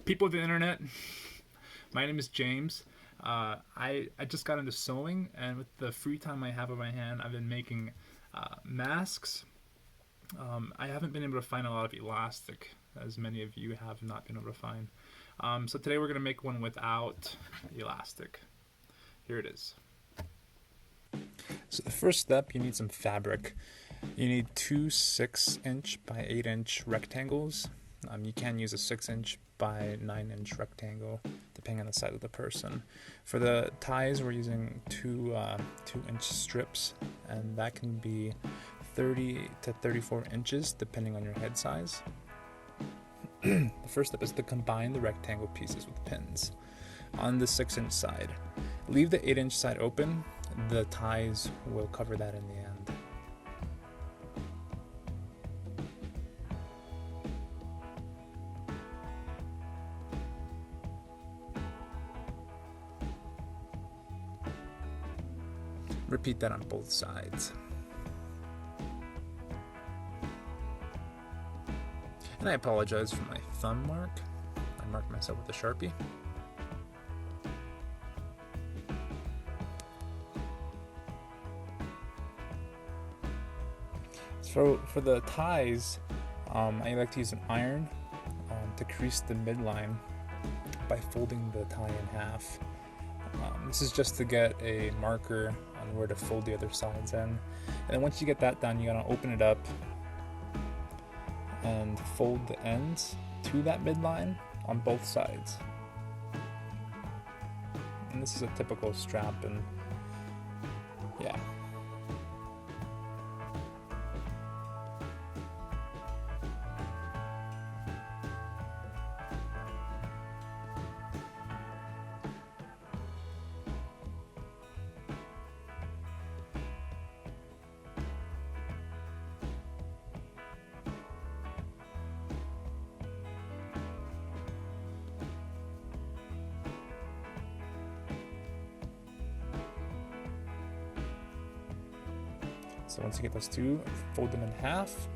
People of the internet, my name is James. I just got into sewing, and with the free time I have on my hand, I've been making masks. I haven't been able to find a lot of elastic, as many of you have not been able to find. So today we're going to make one without elastic. Here it is. So the first step, you need some fabric. You need two 6-inch by 8-inch rectangles. You can use a 6-inch by 9-inch rectangle, depending on the size of the person. For the ties, we're using 2-inch strips, and that can be 30 to 34 inches, depending on your head size. The first step is to combine the rectangle pieces with pins on the 6-inch side. Leave the 8-inch side open. The ties will cover that in the end. Repeat that on both sides. And I apologize for my thumb mark. I marked myself with a Sharpie. So for the ties, I like to use an iron to crease the midline by folding the tie in half. This is just to get a marker on where to fold the other sides in. And then once you get that done, you gotta open it up and fold the ends to that midline on both sides. And this is a typical strap, and yeah. So once you get those two, fold them in half,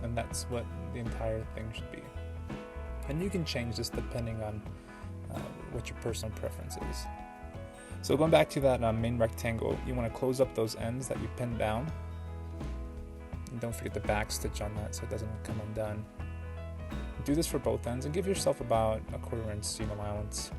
and that's what the entire thing should be. And you can change this depending on what your personal preference is. So going back to that main rectangle, you want to close up those ends that you pinned down. And don't forget the back stitch on that so it doesn't come undone. Do this for both ends and give yourself about a 1/4 inch seam allowance.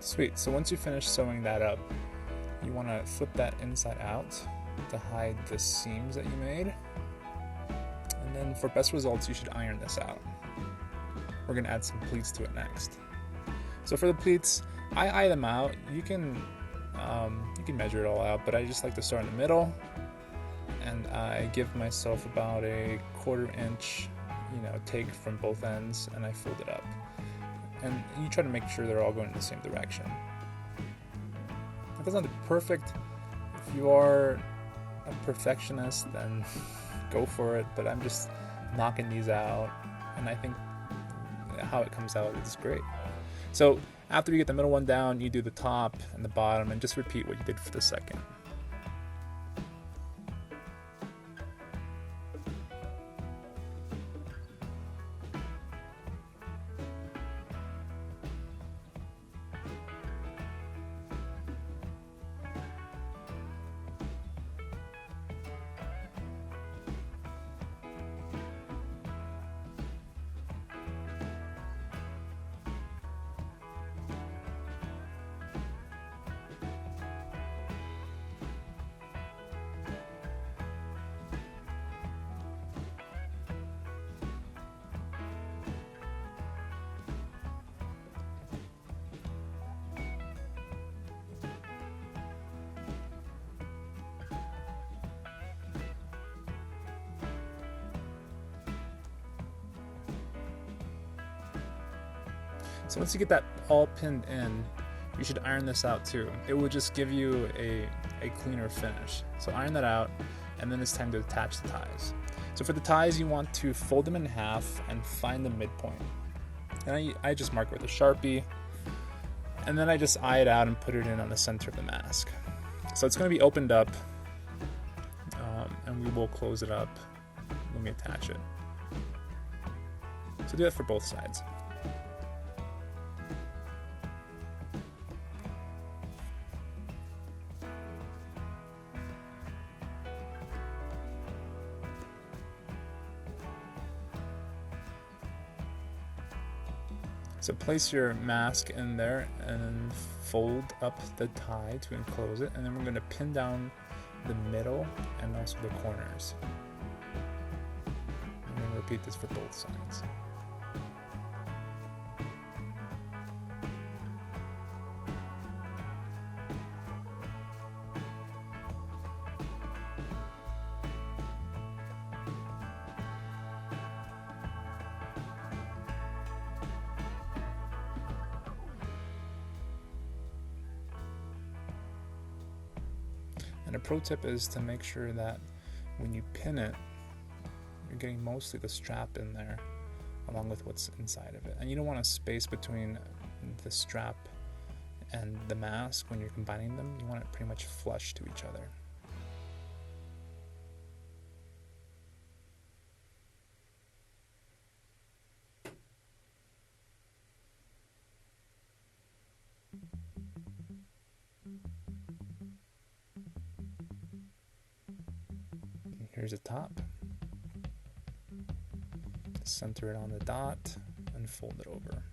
Sweet, so once you finish sewing that up, you want to flip that inside out to hide the seams that you made. And then for best results, you should iron this out. We're going to add some pleats to it next. So for the pleats, I eye them out. You can measure it all out, but I just like to start in the middle, and I give myself about a 1/4 inch, take from both ends, and I fold it up. And you try to make sure they're all going in the same direction. It doesn't have to be perfect. If you are a perfectionist, then go for it, but I'm just knocking these out, and I think how it comes out is great. So after you get the middle one down, you do the top and the bottom, and just repeat what you did for the second. So once you get that all pinned in, you should iron this out too. It will just give you a cleaner finish. So iron that out, and then it's time to attach the ties. So for the ties, you want to fold them in half and find the midpoint. And I just mark it with a Sharpie, and then I just eye it out and put it in on the center of the mask. So it's going to be opened up, and we will close it up when we attach it. So do that for both sides. So place your mask in there and fold up the tie to enclose it, and then we're going to pin down the middle and also the corners. And then repeat this for both sides. And a pro tip is to make sure that when you pin it, you're getting mostly the strap in there along with what's inside of it. And you don't want a space between the strap and the mask when you're combining them. You want it pretty much flush to each other. Here's the top. Center it on the dot and fold it over.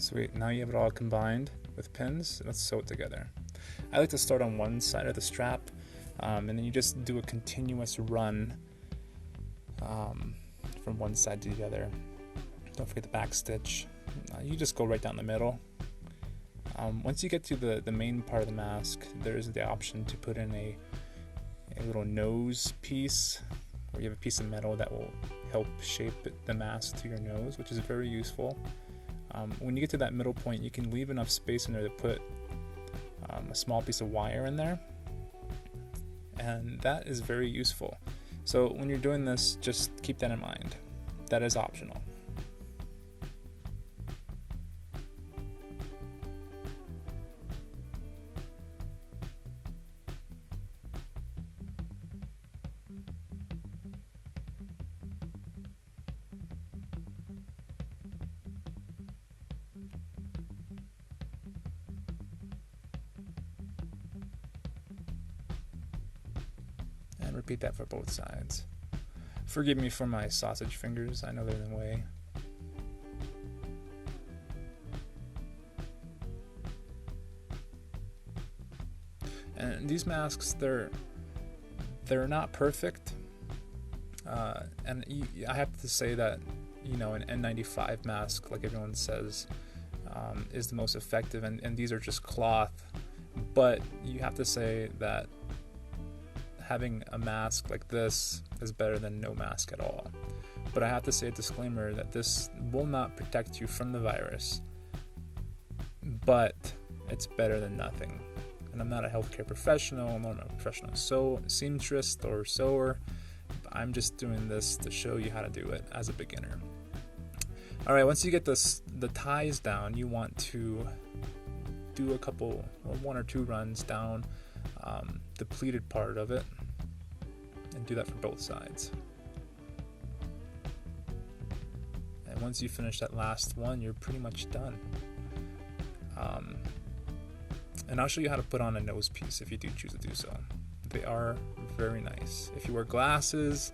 Sweet, now you have it all combined with pins. Let's sew it together. I like to start on one side of the strap, and then you just do a continuous run from one side to the other. Don't forget the back stitch. You just go right down the middle. Once you get to the main part of the mask, there is the option to put in a little nose piece, where you have a piece of metal that will help shape the mask to your nose, which is very useful. When you get to that middle point, you can leave enough space in there to put a small piece of wire in there, and that is very useful. So when you're doing this, just keep that in mind. That is optional. And repeat that for both sides. Forgive me for my sausage fingers, I know they're in the way. And these masks, they're not perfect, and I have to say that, you know, an N95 mask, like everyone says, is the most effective, and these are just cloth, but you have to say that having a mask like this is better than no mask at all. But I have to say a disclaimer that this will not protect you from the virus, but it's better than nothing. And I'm not a healthcare professional, I'm not a professional seamstress or sewer. I'm just doing this to show you how to do it as a beginner. Alright, once you get the ties down, you want to do one or two runs down the pleated part of it, and do that for both sides. And once you finish that last one, you're pretty much done. And I'll show you how to put on a nose piece if you do choose to do so. They are very nice. If you wear glasses,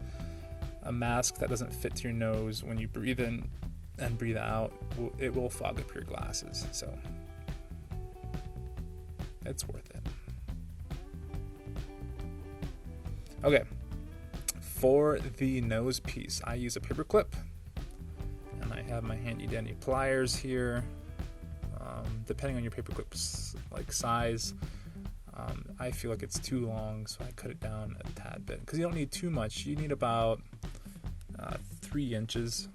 a mask that doesn't fit to your nose, when you breathe in, and breathe out, it will fog up your glasses. So it's worth it. Okay, for the nose piece, I use a paper clip, and I have my handy dandy pliers here. Depending on your paper clip's like size, I feel like it's too long, so I cut it down a tad bit, because you don't need too much. You need about 3 inches.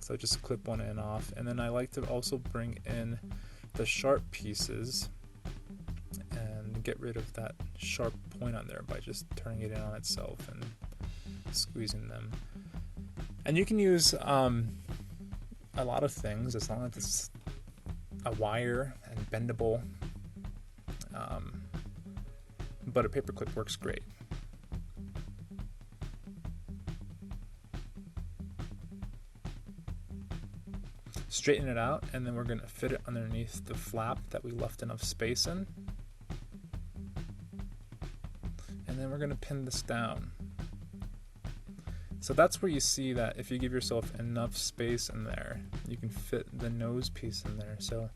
So just clip one end off, and then I like to also bring in the sharp pieces and get rid of that sharp point on there by just turning it in on itself and squeezing them. And you can use a lot of things as long as it's a wire and bendable, but a paper clip works great. Straighten it out, and then we're going to fit it underneath the flap that we left enough space in. And then we're going to pin this down. So that's where you see that if you give yourself enough space in there, you can fit the nose piece in there. So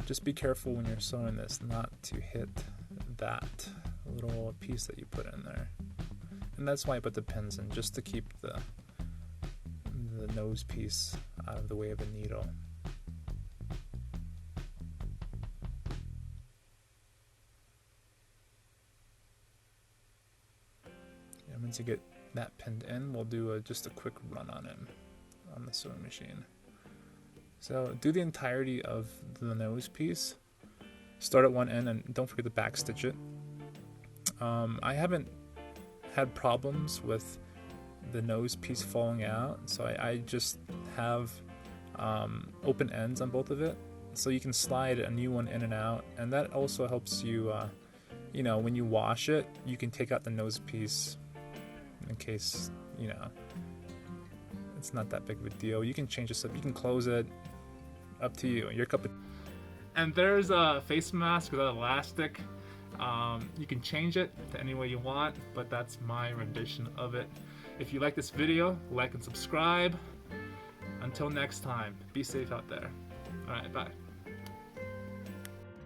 just be careful when you're sewing this not to hit that little piece that you put in there. And that's why I put the pins in, just to keep the nose piece out of the way of a needle. And once you get that pinned in, we'll do just a quick run on him on the sewing machine. So do the entirety of the nose piece. Start at one end and don't forget to back stitch it. I haven't had problems with the nose piece falling out, so I just have open ends on both of it, so you can slide a new one in and out, and that also helps you, when you wash it, you can take out the nose piece in case, it's not that big of a deal. You can change this up, you can close it, up to you, your cup of. And there's a face mask with elastic. You can change it to any way you want, but that's my rendition of it. If you like this video, like and subscribe. Until next time, be safe out there. Alright, bye.